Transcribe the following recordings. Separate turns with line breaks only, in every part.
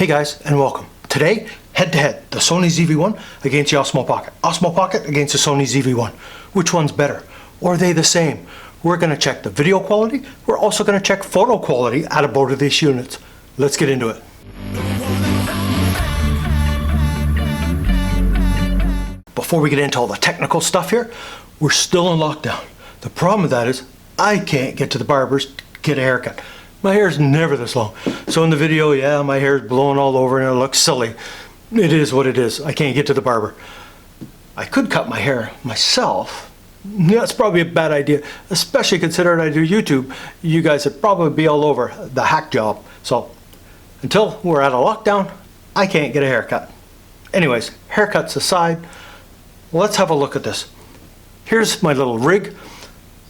Hey guys, and welcome. Today, head-to-head, the Sony ZV-1 against the Osmo Pocket. Osmo Pocket against the Sony ZV-1. Which one's better? Or are they the same? We're going to check the video quality. We're also going to check photo quality out of both of these units. Let's get into it. Before we get into all the technical stuff here, we're still in lockdown. The problem with that is I can't get to the barber's to get a haircut. My hair's never this long. So in the video, yeah, my hair's blowing all over and it looks silly. It is what it is. I can't get to the barber. I could cut my hair myself. That's probably a bad idea, especially considering I do YouTube. You guys would probably be all over the hack job. So until we're out of lockdown, I can't get a haircut. Anyways, haircuts aside, let's have a look at this. Here's my little rig.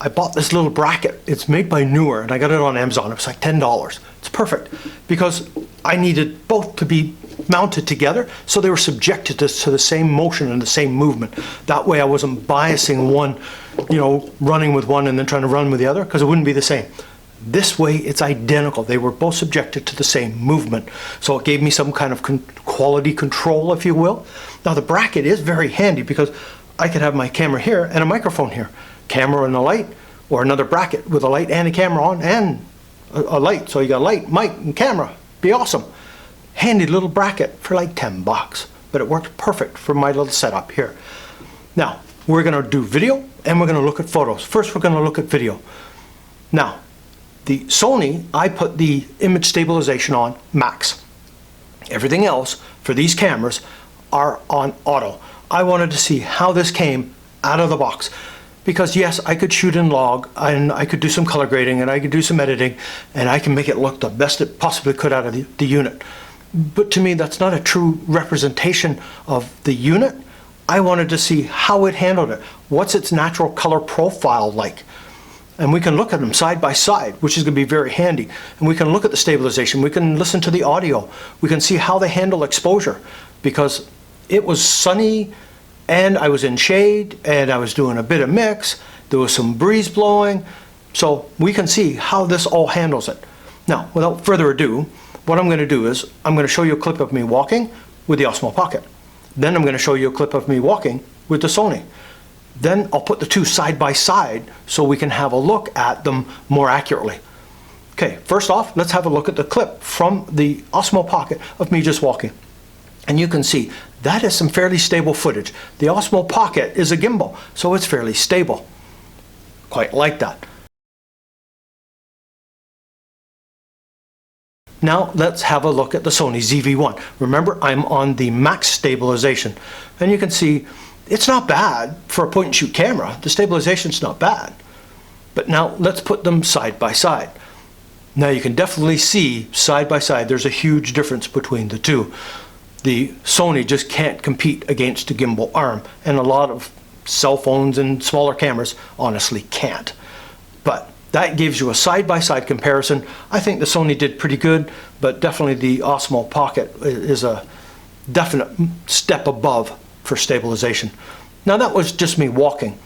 I bought this little bracket. It's made by Newer, and I got it on Amazon. It was like $10. It's perfect because I needed both to be mounted together so they were subjected to the same motion and the same movement. That way I wasn't biasing one, running with one and then trying to run with the other, because it wouldn't be the same. This way it's identical. They were both subjected to the same movement. So it gave me some kind of quality control, if you will. Now the bracket is very handy because I could have my camera here and a microphone here. Camera and a light, or another bracket with a light and a camera on and a light. So you got light, mic, and camera. Be awesome. Handy little bracket for like 10 bucks. But it worked perfect for my little setup here. Now, we're going to do video and we're going to look at photos. First, we're going to look at video. Now, the Sony, I put the image stabilization on max. Everything else for these cameras are on auto. I wanted to see how this came out of the box. Because yes, I could shoot in log, and I could do some color grading, and I could do some editing, and I can make it look the best it possibly could out of the unit. But to me, that's not a true representation of the unit. I wanted to see how it handled it. What's its natural color profile like? And we can look at them side by side, which is going to be very handy. And we can look at the stabilization. We can listen to the audio. We can see how they handle exposure. Because it was sunny, and I was in shade, and I was doing a bit of mix. There was some breeze blowing. So we can see how this all handles it. Now, without further ado, what I'm going to do is I'm going to show you a clip of me walking with the Osmo Pocket. Then I'm going to show you a clip of me walking with the Sony. Then I'll put the two side by side so we can have a look at them more accurately. Okay, first off, let's have a look at the clip from the Osmo Pocket of me just walking. And you can see that is some fairly stable footage. The Osmo Pocket is a gimbal, so it's fairly stable. Quite like that. Now let's have a look at the Sony ZV-1. Remember, I'm on the max stabilization. And you can see it's not bad for a point and shoot camera. The stabilization's not bad. But now let's put them side by side. Now you can definitely see side by side there's a huge difference between the two. The Sony just can't compete against a gimbal arm, and a lot of cell phones and smaller cameras honestly can't. But that gives you a side-by-side comparison. I think the Sony did pretty good, but definitely the Osmo Pocket is a definite step above for stabilization. Now that was just me walking.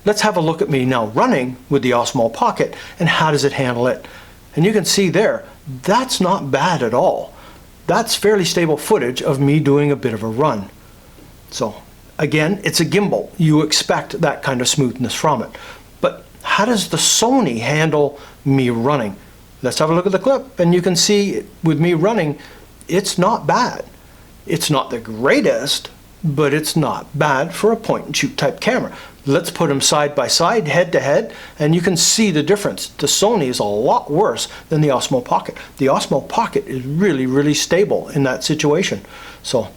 Let's have a look at me now running with the Osmo Pocket, and how does it handle it? And you can see there, that's not bad at all. That's fairly stable footage of me doing a bit of a run. So again, it's a gimbal. You expect that kind of smoothness from it. But how does the Sony handle me running? Let's have a look at the clip, and you can see with me running, it's not bad. It's not the greatest, but it's not bad for a point and shoot type camera. Let's put them side by side, head to head, and you can see the difference. The Sony is a lot worse than the Osmo Pocket. The Osmo Pocket is really, really stable in that situation. So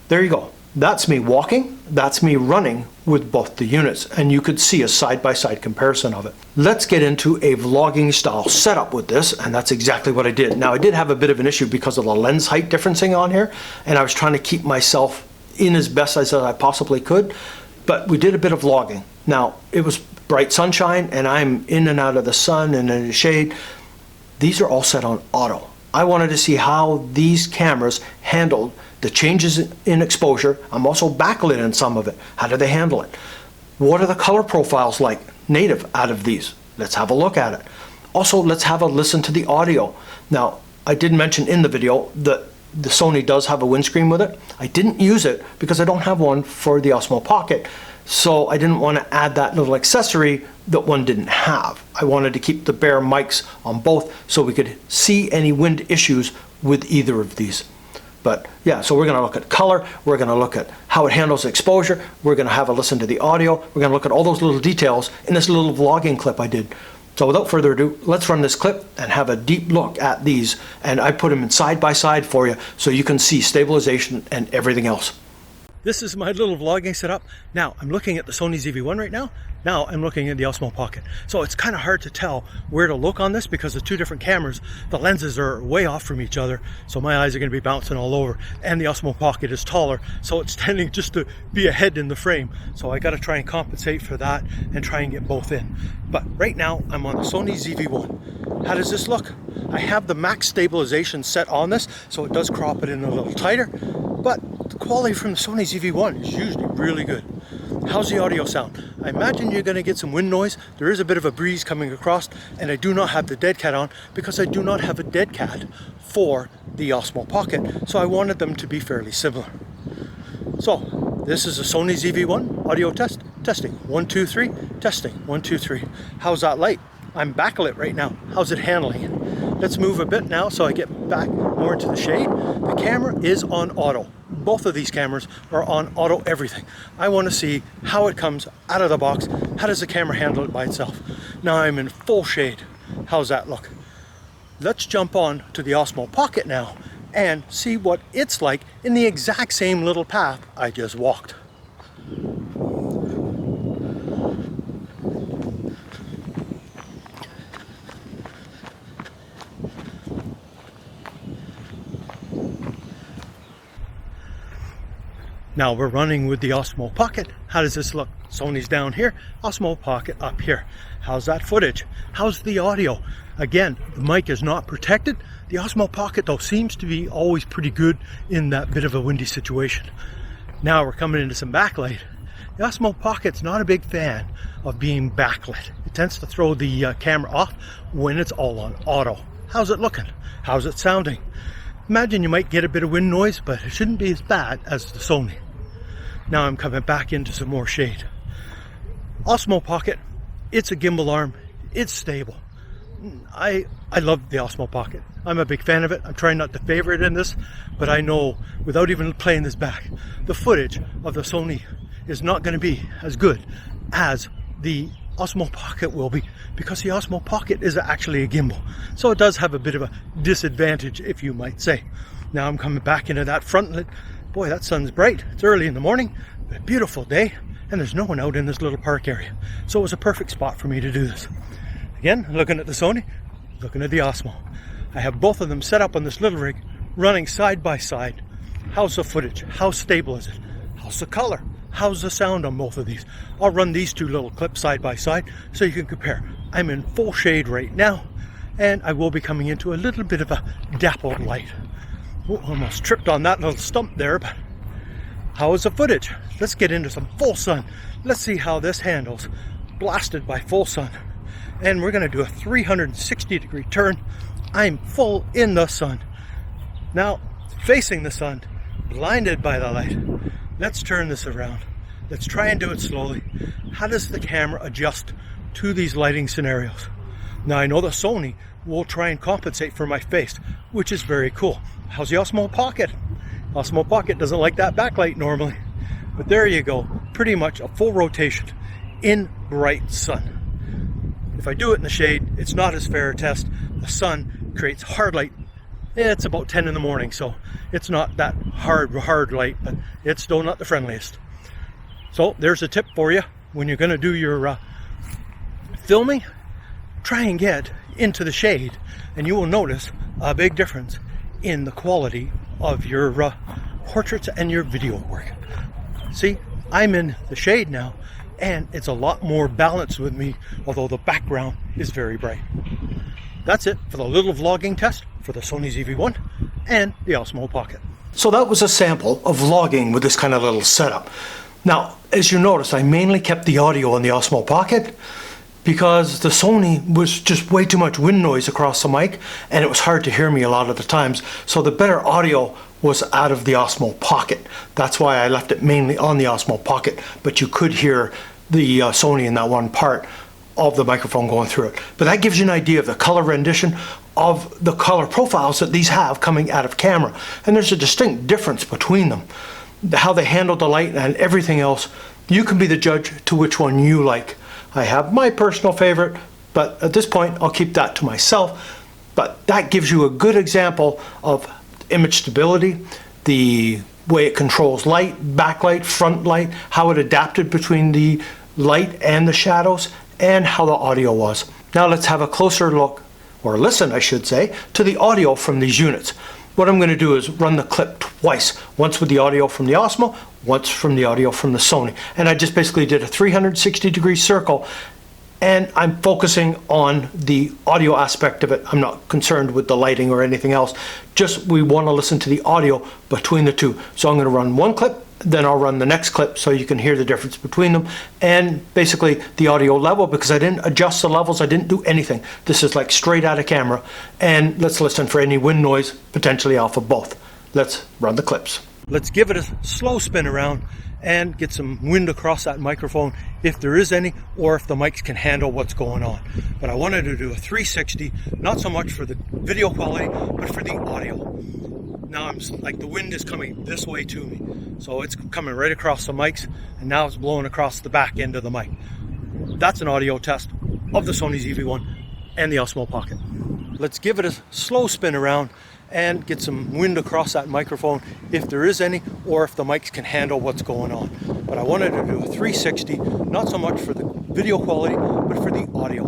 there you go. That's me walking, that's me running with both the units, and you could see a side-by-side comparison of it. Let's get into a vlogging style setup with this, and that's exactly what I did. Now I did have a bit of an issue because of the lens height differencing on here, and I was trying to keep myself in as best as I possibly could. But we did a bit of vlogging. Now, it was bright sunshine, and I'm in and out of the sun and in the shade. These are all set on auto. I wanted to see how these cameras handled the changes in exposure. I'm also backlit in some of it. How do they handle it? What are the color profiles like native out of these? Let's have a look at it. Also, let's have a listen to the audio. Now, I did mention in the video that the Sony does have a windscreen with it. I didn't use it because I don't have one for the Osmo Pocket. So I didn't want to add that little accessory that one didn't have. I wanted to keep the bare mics on both so we could see any wind issues with either of these. But yeah, so we're going to look at color, we're going to look at how it handles exposure, we're going to have a listen to the audio, we're going to look at all those little details in this little vlogging clip I did. So without further ado, let's run this clip and have a deep look at these. And I put them in side by side for you so you can see stabilization and everything else. This is my little vlogging setup. Now, I'm looking at the Sony ZV-1 right now. Now I'm looking at the Osmo Pocket. So it's kind of hard to tell where to look on this because the two different cameras, the lenses are way off from each other. So my eyes are going to be bouncing all over. And the Osmo Pocket is taller, so it's tending just to be ahead in the frame. So I got to try and compensate for that and try and get both in. But right now I'm on the Sony ZV-1. How does this look? I have the max stabilization set on this, so it does crop it in a little tighter. But the quality from the Sony ZV-1 is usually really good. How's the audio sound? I imagine you're going to get some wind noise. There is a bit of a breeze coming across, and I do not have the dead cat on because I do not have a dead cat for the Osmo Pocket, so I wanted them to be fairly similar. So this is a Sony ZV-1 audio test. Testing 1 2 3. Testing 1 2 3. How's that light? I'm backlit right now. How's it handling it? Let's move a bit now so I get back more into the shade. The camera is on auto. Both of these cameras are on auto everything. I want to see how it comes out of the box. How does the camera handle it by itself? Now I'm in full shade. How's that look? Let's jump on to the Osmo Pocket now and see what it's like in the exact same little path I just walked. Now we're running with the Osmo Pocket. How does this look? Sony's down here, Osmo Pocket up here. How's that footage? How's the audio? Again, the mic is not protected. The Osmo Pocket though seems to be always pretty good in that bit of a windy situation. Now we're coming into some backlight. The Osmo Pocket's not a big fan of being backlit. It tends to throw the camera off when it's all on auto. How's it looking? How's it sounding? Imagine you might get a bit of wind noise, but it shouldn't be as bad as the Sony. Now I'm coming back into some more shade. Osmo Pocket, it's a gimbal arm, it's stable. I love the Osmo Pocket. I'm a big fan of it. I'm trying not to favor it in this, but I know without even playing this back, the footage of the Sony is not going to be as good as the Osmo Pocket will be, because the Osmo Pocket is actually a gimbal. So it does have a bit of a disadvantage, if you might say. Now I'm coming back into that frontlit. Boy, that sun's bright. It's early in the morning, but a beautiful day, and there's no one out in this little park area. So it was a perfect spot for me to do this. Again, looking at the Sony, looking at the Osmo. I have both of them set up on this little rig, running side by side. How's the footage? How stable is it? How's the color? How's the sound on both of these? I'll run these two little clips side by side so you can compare. I'm in full shade right now, and I will be coming into a little bit of a dappled light. Oh, almost tripped on that little stump there, but how is the footage? Let's get into some full sun. Let's see how this handles blasted by full sun. And we're going to do a 360-degree turn. I'm full in the sun. Now, facing the sun, blinded by the light. Let's turn this around. Let's try and do it slowly. How does the camera adjust to these lighting scenarios? Now, I know the Sony will try and compensate for my face, which is very cool. How's the Osmo Pocket? Osmo Pocket doesn't like that backlight normally. But there you go. Pretty much a full rotation in bright sun. If I do it in the shade, it's not as fair a test. The sun creates hard light. It's about 10 in the morning, so it's not that hard light, but it's still not the friendliest. So there's a tip for you. When you're going to do your filming, try and get into the shade, and you will notice a big difference in the quality of your portraits and your video work. See, I'm in the shade now, and it's a lot more balanced with me, although the background is very bright. That's it for the little vlogging test for the Sony ZV-1 and the Osmo Pocket. So that was a sample of vlogging with this kind of little setup. Now, as you notice, I mainly kept the audio on the Osmo Pocket, because the Sony was just way too much wind noise across the mic, and it was hard to hear me a lot of the times. So the better audio was out of the Osmo Pocket. That's why I left it mainly on the Osmo Pocket, but you could hear the Sony in that one part of the microphone going through it. But that gives you an idea of the color rendition of the color profiles that these have coming out of camera. And there's a distinct difference between them. How they handle the light and everything else, you can be the judge to which one you like. I have my personal favorite, but at this point I'll keep that to myself. But that gives you a good example of image stability, the way it controls light, backlight, front light, how it adapted between the light and the shadows, and how the audio was. Now let's have a closer look, or listen I should say, to the audio from these units. What I'm going to do is run the clip twice, once with the audio from the Osmo, once from the audio from the Sony. And I just basically did a 360-degree circle, and I'm focusing on the audio aspect of it. I'm not concerned with the lighting or anything else. Just we want to listen to the audio between the two. So I'm going to run one clip, then I'll run the next clip so you can hear the difference between them, and basically the audio level, because I didn't adjust the levels, I didn't do anything. This is like straight out of camera. And let's listen for any wind noise potentially off of both. Let's run the clips. Let's give it a slow spin around and get some wind across that microphone if there is any, or if the mics can handle what's going on. But I wanted to do a 360, not so much for the video quality, but for the audio. Now I'm like, the wind is coming this way to me, so it's coming right across the mics, and now it's blowing across the back end of the mic. That's an audio test of the Sony ZV-1 and the Osmo Pocket. Let's give it a slow spin around and get some wind across that microphone if there is any, or if the mics can handle what's going on. But I wanted to do a 360, not so much for the video quality, but for the audio.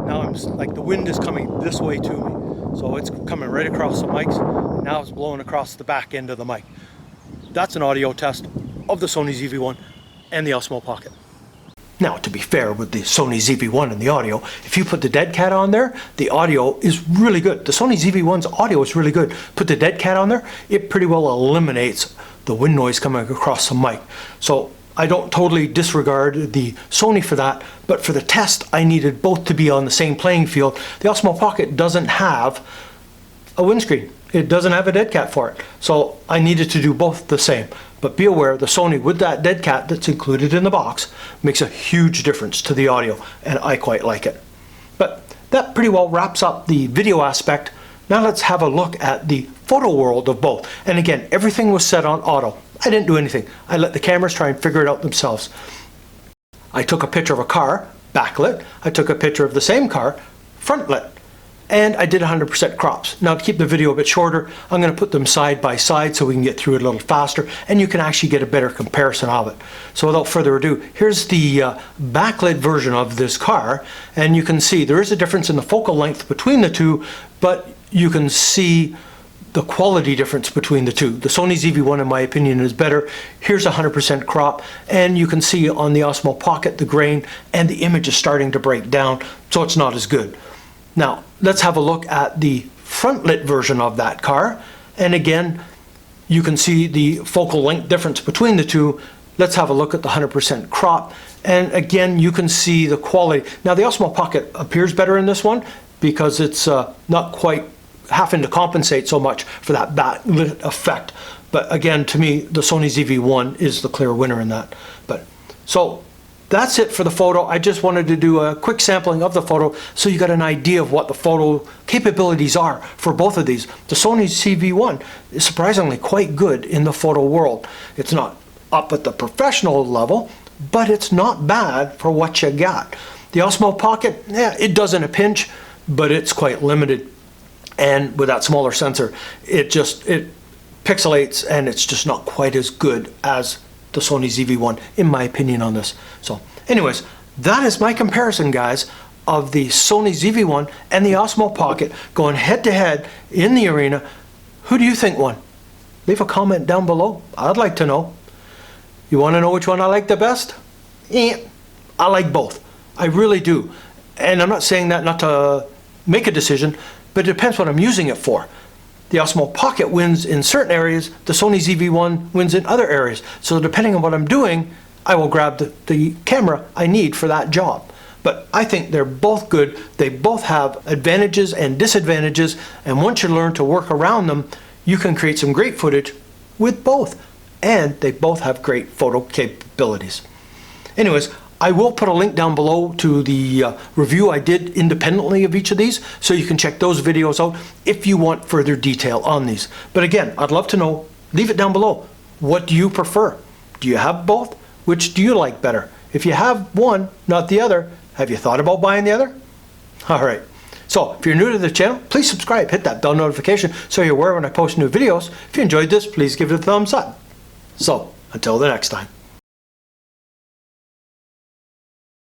Now I'm like, the wind is coming this way to me, so it's coming right across the mics, and now it's blowing across the back end of the mic. That's an audio test of the Sony ZV-1 and the Osmo Pocket. Now, to be fair with the Sony ZV-1 and the audio, if you put the dead cat on there, the audio is really good. The Sony ZV-1's audio is really good. Put the dead cat on there, it pretty well eliminates the wind noise coming across the mic. So I don't totally disregard the Sony for that, but for the test, I needed both to be on the same playing field. The Osmo Pocket doesn't have a windscreen. It doesn't have a dead cat for it. So I needed to do both the same. But be aware, the Sony with that dead cat that's included in the box makes a huge difference to the audio, and I quite like it. But that pretty well wraps up the video aspect. Now let's have a look at the photo world of both. And again, everything was set on auto. I didn't do anything. I let the cameras try and figure it out themselves. I took a picture of a car, backlit. I took a picture of the same car, front lit. And I did 100% crops. Now, to keep the video a bit shorter, I'm going to put them side by side so we can get through it a little faster, and you can actually get a better comparison of it. So without further ado, here's the backlit version of this car, and you can see there is a difference in the focal length between the two, but you can see the quality difference between the two. The Sony ZV-1, in my opinion, is better. Here's 100% crop, and you can see on the Osmo Pocket the grain, and the image is starting to break down, so it's not as good. Now, let's have a look at the front lit version of that car. And again, you can see the focal length difference between the two. Let's have a look at the 100% crop. And again, you can see the quality. Now, the Osmo Pocket appears better in this one because it's not quite having to compensate so much for that backlit effect. But again, to me, the Sony ZV-1 is the clear winner in that. So that's it for the photo. I just wanted to do a quick sampling of the photo so you got an idea of what the photo capabilities are for both of these. The Sony ZV-1 is surprisingly quite good in the photo world. It's not up at the professional level, but it's not bad for what you got. The Osmo Pocket, yeah, it does in a pinch, but it's quite limited. And with that smaller sensor, it pixelates, and it's just not quite as good as the Sony ZV-1, in my opinion, on this. So anyways, that is my comparison, guys, of the Sony ZV-1 and the Osmo Pocket going head to head in the arena. Who do you think won? Leave a comment down below. I'd like to know. You want to know which one I like the best? I like both. I really do. And I'm not saying that not to make a decision, but it depends what I'm using it for. The Osmo Pocket wins in certain areas, the Sony ZV-1 wins in other areas. So depending on what I'm doing, I will grab the camera I need for that job. But I think they're both good. They both have advantages and disadvantages, and once you learn to work around them, you can create some great footage with both. And they both have great photo capabilities. Anyways, I will put a link down below to the review I did independently of each of these, so you can check those videos out if you want further detail on these. But again, I'd love to know, leave it down below. What do you prefer? Do you have both? Which do you like better? If you have one, not the other, have you thought about buying the other? All right. So if you're new to the channel, please subscribe, hit that bell notification so you're aware when I post new videos. If you enjoyed this, please give it a thumbs up. So until the next time.